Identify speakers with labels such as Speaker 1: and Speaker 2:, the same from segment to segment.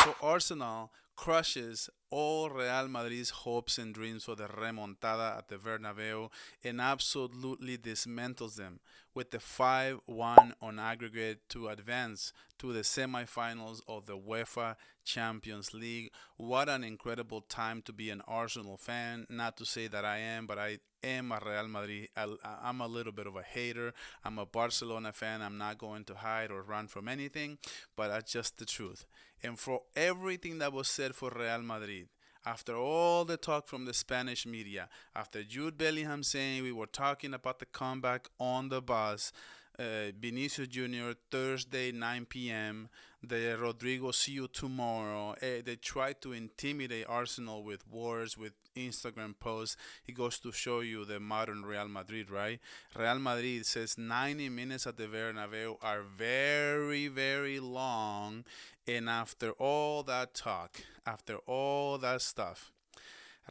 Speaker 1: So Arsenal crushes all Real Madrid's hopes and dreams for the remontada at the Bernabeu and absolutely dismantles them with the 5-1 on aggregate to advance to the semifinals of the UEFA Champions League. What an incredible time to be an Arsenal fan. Not to say that I am, but I am a Real Madrid. I'm a little bit of a hater. I'm a Barcelona fan. I'm not going to hide or run from anything, but that's just the truth. And for everything that was said for Real Madrid, after all the talk from the Spanish media, after Jude Bellingham saying we were talking about the comeback on the bus, Vinicius Jr. Thursday 9 p.m. The Rodrigo see you tomorrow. They try to intimidate Arsenal with words, with Instagram posts. It goes to show you the modern Real Madrid, right? Real Madrid says 90 minutes at the Bernabeu are very, very long. And after all that talk, after all that stuff,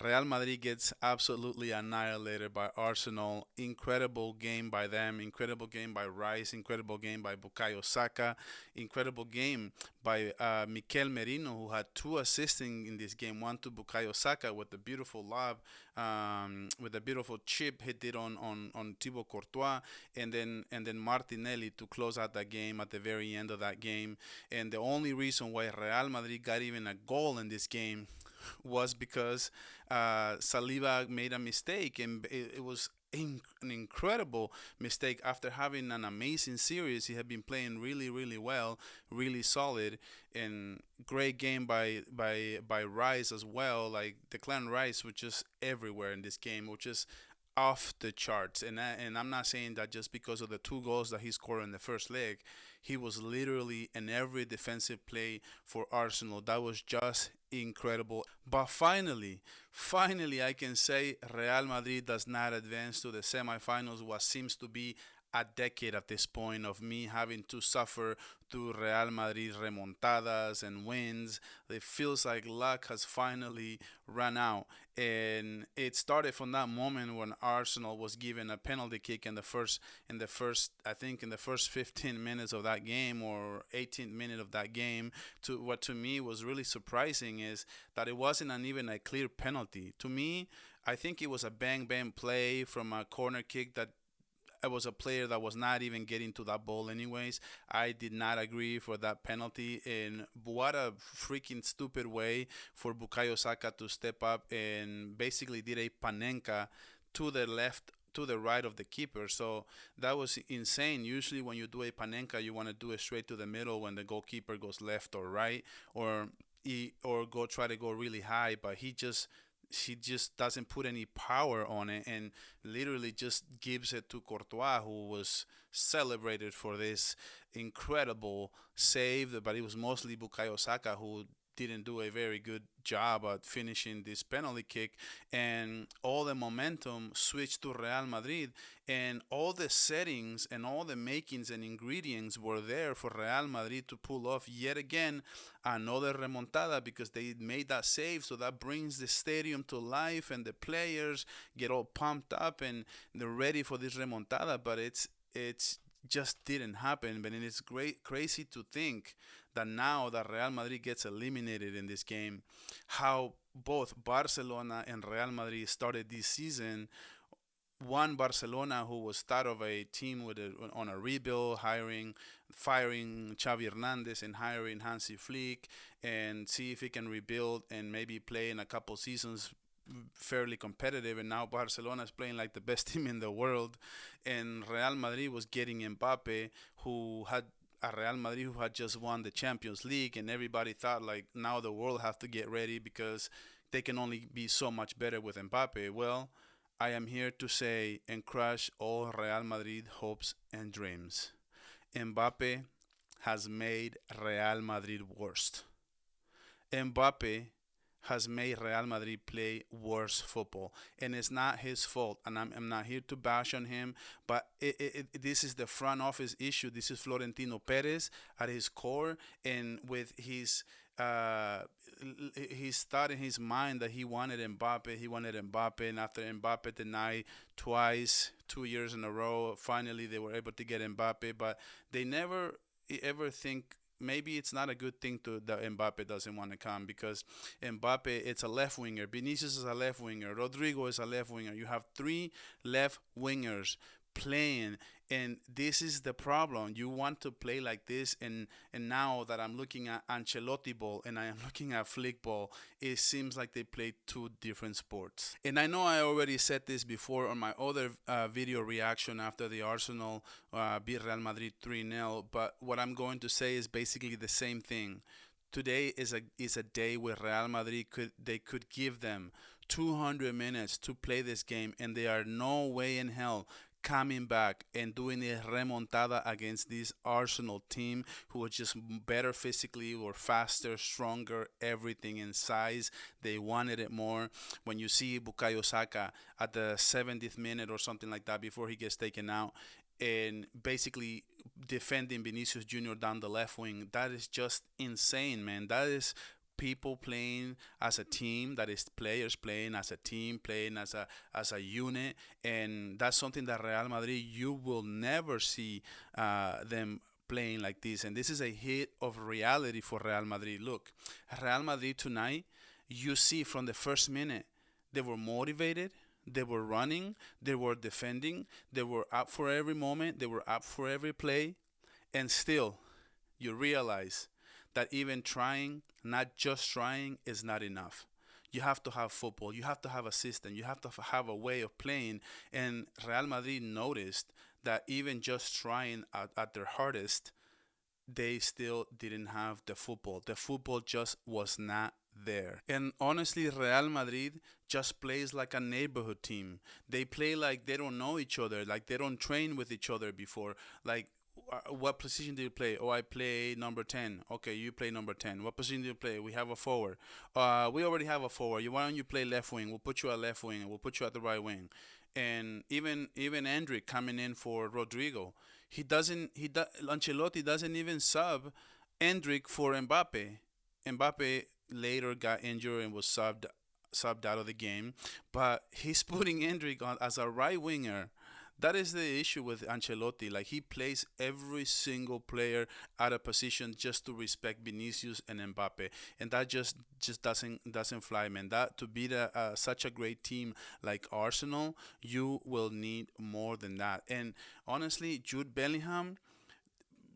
Speaker 1: Real Madrid gets absolutely annihilated by Arsenal. Incredible game by them. Incredible game by Rice. Incredible game by Bukayo Saka. Incredible game by Mikel Merino, who had two assisting in this game. One to Bukayo Saka with the beautiful lob, with a beautiful chip he did on Thibaut Courtois, and then Martinelli to close out that game at the very end of that game. And the only reason why Real Madrid got even a goal in this game was because Saliba made a mistake, and it was an incredible mistake after having an amazing series. He had been playing really, really well, really solid, and great game by Rice as well. Like Declan Rice was just everywhere in this game, which is off the charts. And I'm not saying that just because of the two goals that he scored in the first leg. He was literally in every defensive play for Arsenal. That was just incredible. But finally, I can say Real Madrid does not advance to the semifinals. What seems to be a decade at this point of me having to suffer through Real Madrid remontadas and wins. It feels like luck has finally run out. And it started from that moment when Arsenal was given a penalty kick in the first 15 minutes of that game or 18th minute of that game. To what to me was really surprising is that it wasn't even a clear penalty. To me, I think it was a bang bang play from a corner kick that I was a player that was not even getting to that ball anyways. I did not agree for that penalty, and what a freaking stupid way for Bukayo Saka to step up and basically did a panenka to the left to the right of the keeper. So that was insane. Usually when you do a panenka, you want to do it straight to the middle when the goalkeeper goes left or right, or or go try to go really high, but he just doesn't put any power on it and literally just gives it to Courtois, who was celebrated for this incredible save. But it was mostly Bukayo Saka who didn't do a very good job at finishing this penalty kick, and all the momentum switched to Real Madrid, and all the settings and all the makings and ingredients were there for Real Madrid to pull off yet again another remontada because they made that save. So that brings the stadium to life, and the players get all pumped up and they're ready for this remontada. But it's just didn't happen. But it's great, crazy to think that now that Real Madrid gets eliminated in this game, how both Barcelona and Real Madrid started this season. One Barcelona who was start of a team on a rebuild, firing Xavi Hernandez and hiring Hansi Flick, and see if he can rebuild and maybe play in a couple seasons fairly competitive. And now Barcelona is playing like the best team in the world, and Real Madrid was getting Mbappe, who had a Real Madrid who had just won the Champions League, and everybody thought like now the world have to get ready because they can only be so much better with Mbappe. Well, I am here to say and crush all Real Madrid hopes and dreams. Mbappe has made Real Madrid worst. Mbappe has made Real Madrid play worse football, and it's not his fault. And I'm not here to bash on him, but this is the front office issue. This is Florentino Perez at his core, and with uh, his thought in his mind that he wanted Mbappe, and after Mbappe denied twice, 2 years in a row, finally they were able to get Mbappe, but they never ever think maybe it's not a good thing to that Mbappe doesn't want to come, because Mbappe, it's a left winger. Vinicius is a left winger. Rodrigo is a left winger. You have three left wingers playing, and this is the problem. You want to play like this, and now that I'm looking at Ancelotti ball and I am looking at Flick ball, it seems like they play two different sports. And I know I already said this before on my other video reaction after the Arsenal beat Real Madrid 3-0, but what I'm going to say is basically the same thing. Today is a day where Real Madrid could give them 200 minutes to play this game, and they are no way in hell coming back and doing a remontada against this Arsenal team, who are just better physically, or faster, stronger, everything in size. They wanted it more. When you see Bukayo Saka at the 70th minute or something like that before he gets taken out, and basically defending Vinicius Jr. down the left wing, that is just insane, man. That is people playing as a team. That is players playing as a team, playing as a unit, and that's something that Real Madrid, you will never see them playing like this. And this is a hit of reality for Real Madrid. Look, Real Madrid tonight, you see from the first minute, they were motivated. They were running, they were defending, they were up for every moment, they were up for every play, and still you realize that even trying, not just trying, is not enough. You have to have football, you have to have a system, you have to have a way of playing, and Real Madrid noticed that even just trying at their hardest, they still didn't have the football. The football just was not there. And honestly, Real Madrid just plays like a neighborhood team. They play like they don't know each other, like they don't train with each other before. Like, what position do you play? Oh, I play number 10. Okay, you play number 10. What position do you play? We have a forward. We already have a forward. Why don't you play left wing? We'll put you at left wing, and we'll put you at the right wing. And even Hendrick coming in for Rodrigo, Ancelotti doesn't even sub Hendrick for Mbappe. Mbappe later got injured and was subbed out of the game, but he's putting Hendrick on as a right winger. That is the issue with Ancelotti. Like, he plays every single player out of position just to respect Vinicius and Mbappe, and that just doesn't fly, man. That to beat such a great team like Arsenal, you will need more than that. And honestly, Jude Bellingham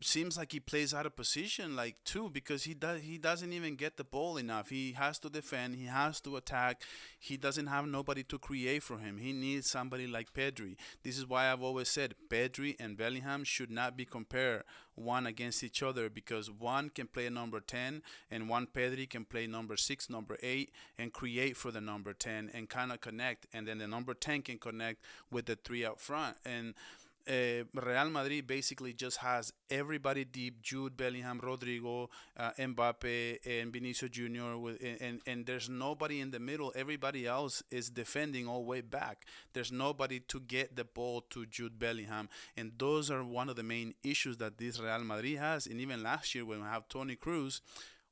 Speaker 1: seems like he plays out of position, like, too, because he doesn't even get the ball enough. He has to defend, he has to attack. He doesn't have nobody to create for him. He needs somebody like Pedri. This is why I've always said Pedri and Bellingham should not be compared one against each other, because one can play number 10 and one Pedri can play number 6, number 8, and create for the number 10 and kind of connect, and then the number 10 can connect with the 3 out front. And Real Madrid basically just has everybody deep: Jude Bellingham, Rodrigo, Mbappe, and Vinicius Jr. And there's nobody in the middle. Everybody else is defending all way back. There's nobody to get the ball to Jude Bellingham, and those are one of the main issues that this Real Madrid has. And even last year when we have Toni Kroos,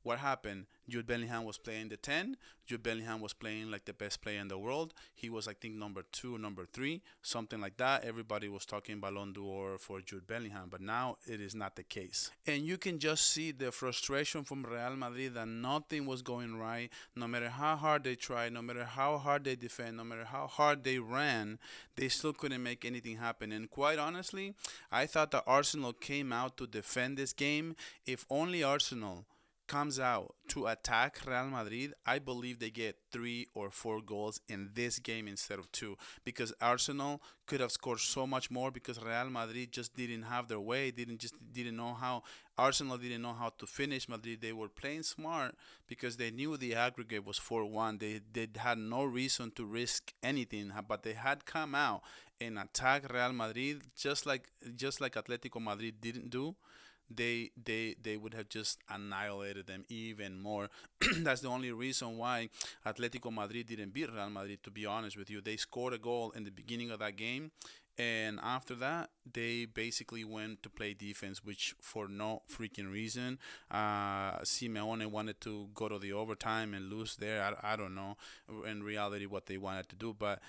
Speaker 1: what happened? Jude Bellingham was playing the 10. Jude Bellingham was playing like the best player in the world. He was, I think, number 2, number 3, something like that. Everybody was talking Ballon d'Or for Jude Bellingham, but now it is not the case. And you can just see the frustration from Real Madrid that nothing was going right. No matter how hard they tried, no matter how hard they defend, no matter how hard they ran, they still couldn't make anything happen. And quite honestly, I thought that Arsenal came out to defend this game. If only Arsenal comes out to attack Real Madrid, I believe they get 3 or 4 goals in this game instead of 2, because Arsenal could have scored so much more, because Real Madrid just didn't have their way, didn't know how. Arsenal didn't know how to finish Madrid. They were playing smart because they knew the aggregate was 4-1. They had no reason to risk anything, but they had come out and attack Real Madrid just like Atletico Madrid didn't do. They would have just annihilated them even more. That's the only reason why Atletico Madrid didn't beat Real Madrid, to be honest with you. They scored a goal in the beginning of that game, and after that they basically went to play defense, which for no freaking reason. Simeone wanted to go to the overtime and lose there. I don't know in reality what they wanted to do, but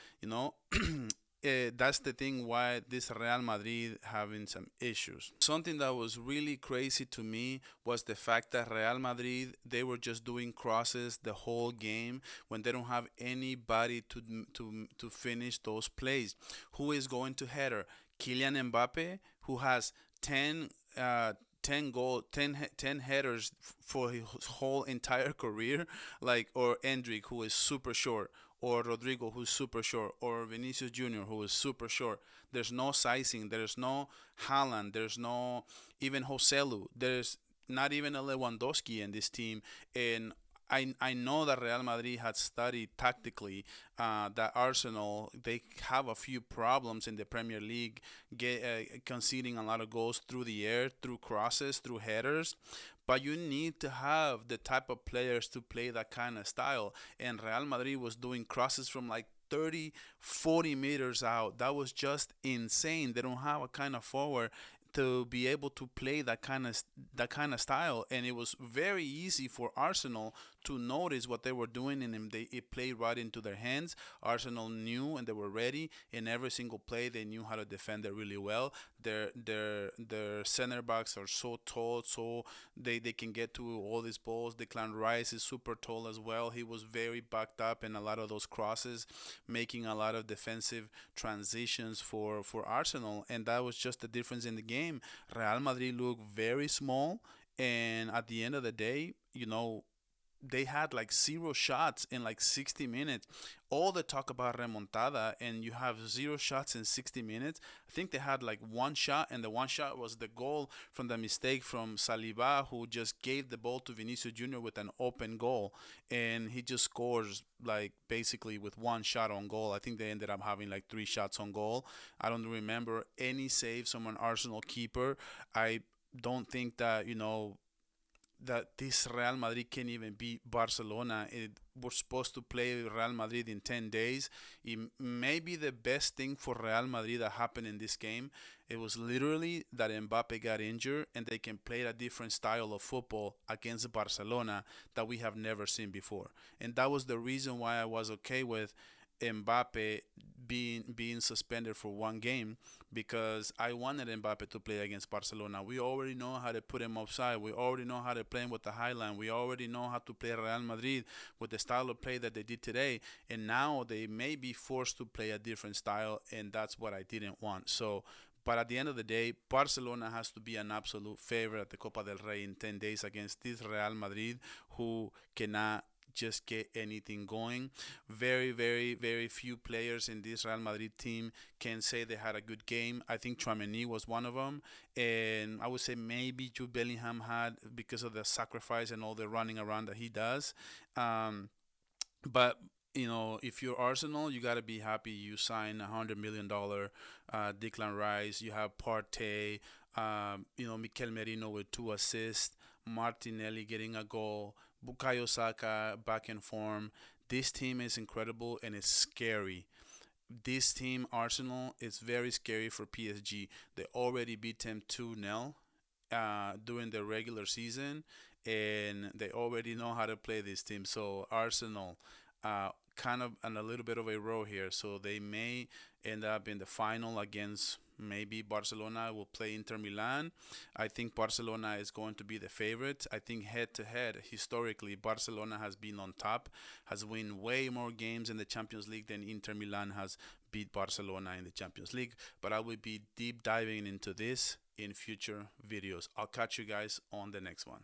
Speaker 1: that's the thing why this Real Madrid having some issues. Something that was really crazy to me was the fact that Real Madrid, they were just doing crosses the whole game when they don't have anybody to finish those plays. Who is going to header? Kylian Mbappe, who has 10 uh, 10 goal 10, 10 headers for his whole entire career, like, or Endrick, who is super short, or Rodrigo, who's super short, or Vinicius Jr., who is super short. There's no sizing. There's no Haaland. There's no even Joselu. There's not even a Lewandowski in this team. And I know that Real Madrid had studied tactically that Arsenal, they have a few problems in the Premier League, conceding a lot of goals through the air, through crosses, through headers. But you need to have the type of players to play that kind of style. And Real Madrid was doing crosses from like 30, 40 meters out. That was just insane. They don't have a kind of forward to be able to play that kind of style, and it was very easy for Arsenal to notice what they were doing, and it played right into their hands. Arsenal knew, and they were ready. In every single play, they knew how to defend it really well. Their center backs are so tall, so they can get to all these balls. Declan Rice is super tall as well. He was very backed up in a lot of those crosses, making a lot of defensive transitions for Arsenal, and that was just the difference in the game. Real Madrid looked very small, and at the end of the day, they had like zero shots in like 60 minutes. All the talk about remontada, and you have zero shots in 60 minutes. I think they had like one shot, and the one shot was the goal from the mistake from Saliba, who just gave the ball to Vinicius Jr. with an open goal, and he just scores like basically with one shot on goal. I think they ended up having like three shots on goal. I don't remember any saves from an Arsenal keeper. I don't think that this Real Madrid can even beat Barcelona. We're supposed to play Real Madrid in 10 days. Maybe the best thing for Real Madrid that happened in this game, it was literally that Mbappe got injured and they can play a different style of football against Barcelona that we have never seen before. And that was the reason why I was okay with Mbappe being suspended for one game, because I wanted Mbappe to play against Barcelona. We already know how to put him offside. We already know how to play him with the high line. We already know how to play Real Madrid with the style of play that they did today. And now they may be forced to play a different style, and that's what I didn't want. So, but at the end of the day, Barcelona has to be an absolute favorite at the Copa del Rey in 10 days against this Real Madrid, who cannot just get anything going. Very, very, very few players in this Real Madrid team can say they had a good game. I think Tchouaméni was one of them, and I would say maybe Jude Bellingham had, because of the sacrifice and all the running around that he does. But if you're Arsenal, you gotta be happy you signed $100 million Declan Rice. You have Partey, Mikel Merino with 2 assists, Martinelli getting a goal, Bukayo Saka back in form. This team is incredible and it's scary. This team, Arsenal, is very scary for PSG. They already beat them 2-0 during the regular season, and they already know how to play this team. So Arsenal, kind of on a little bit of a row here. So they may end up in the final against maybe Barcelona. Will play Inter Milan. I think Barcelona is going to be the favorite. I think head to head, historically, Barcelona has been on top, has won way more games in the Champions League than Inter Milan has beat Barcelona in the Champions League. But I will be deep diving into this in future videos. I'll catch you guys on the next one.